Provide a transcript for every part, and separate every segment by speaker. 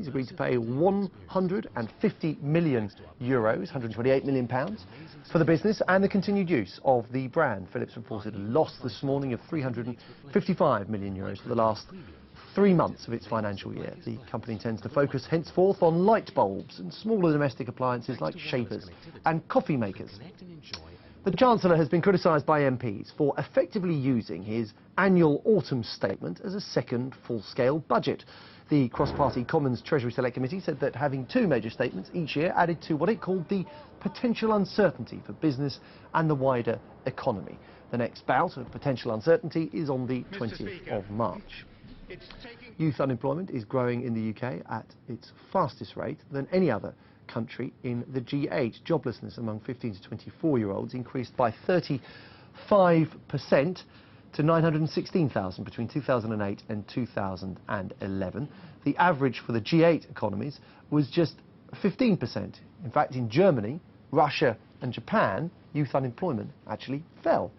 Speaker 1: He's agreed to pay €150 million, £128 million, for the business and the continued use of the brand. Philips reported a loss this morning of €355 million for the last 3 months of its financial year. The company intends to focus henceforth on light bulbs and smaller domestic appliances like shavers and coffee makers. The Chancellor has been criticised by MPs for effectively using his annual autumn statement as a second full-scale budget. The cross-party Commons Treasury Select Committee said that having 2 major statements each year added to what it called the potential uncertainty for business and the wider economy. The next bout of potential uncertainty is on the 20th of March. Youth unemployment is growing in the UK at its fastest rate than any other country in the G8. Joblessness among 15 to 24-year-olds increased by 35% to 916,000 between 2008 and 2011. The average for the G8 economies was just 15%. In fact, in Germany, Russia and Japan, youth unemployment actually fell.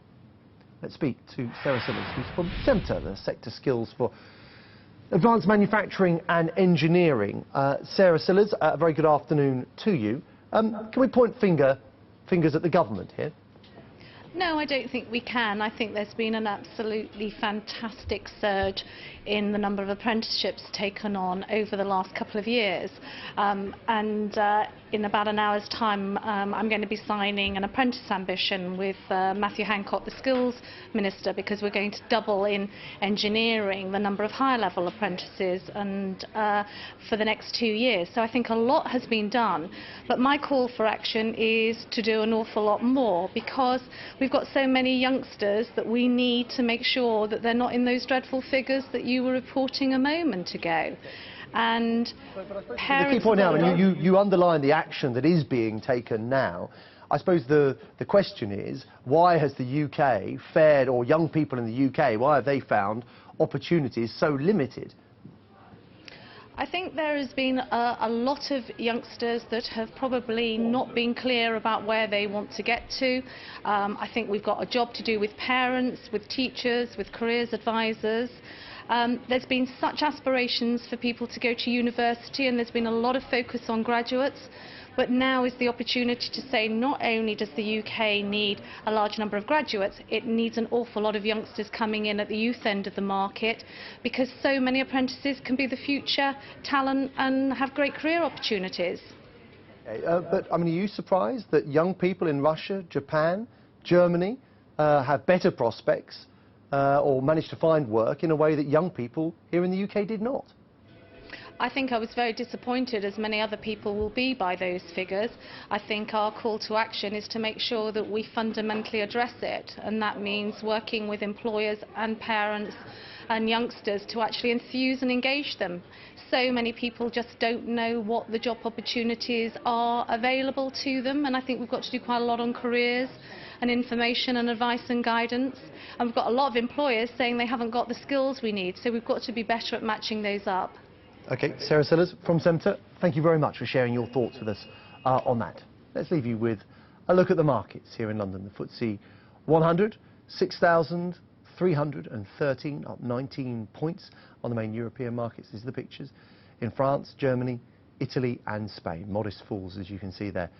Speaker 1: Let's speak to Sarah Sillars, who's from Semta, the sector skills for advanced manufacturing and engineering. Sarah Sillars, a very good afternoon to you. Can we point fingers at the government here?
Speaker 2: No, I don't think we can. I think there's been an absolutely fantastic surge in the number of apprenticeships taken on over the last couple of years. In about an hour's time, I'm going to be signing an apprentice ambition with Matthew Hancock, the Skills Minister, because we're going to double in engineering the number of higher level apprentices and for the next 2 years. So I think a lot has been done. But my call for action is to do an awful lot more, because we've got so many youngsters that we need to make sure that they're not in those dreadful figures that you were reporting a moment ago. And
Speaker 1: the key point now, and you underline the action that is being taken now. I suppose the question is, why has the UK fared, or young people in the UK, why have they found opportunities so limited?
Speaker 2: I think there has been a lot of youngsters that have probably not been clear about where they want to get to. I think we've got a job to do with parents, with teachers, with careers advisors. There's been such aspirations for people to go to university, and there's been a lot of focus on graduates. But now is the opportunity to say not only does the UK need a large number of graduates, it needs an awful lot of youngsters coming in at the youth end of the market, because so many apprentices can be the future talent and have great career opportunities.
Speaker 1: But I mean, are you surprised that young people in Russia, Japan, Germany have better prospects or managed to find work in a way that young people here in the UK did not?
Speaker 2: I think I was very disappointed, as many other people will be, by those figures. I think our call to action is to make sure that we fundamentally address it, and that means working with employers and parents and youngsters to actually enthuse and engage them. So many people just don't know what the job opportunities are available to them, and I think we've got to do quite a lot on careers and information and advice and guidance. And we've got a lot of employers saying they haven't got the skills we need, so we've got to be better at matching those up.
Speaker 1: OK, Sarah Sillars from Semta, thank you very much for sharing your thoughts with us on that. Let's leave you with a look at the markets here in London. The FTSE 100, 6,313, up 19 points on the main European markets. These are the pictures in France, Germany, Italy and Spain. Modest falls, as you can see there,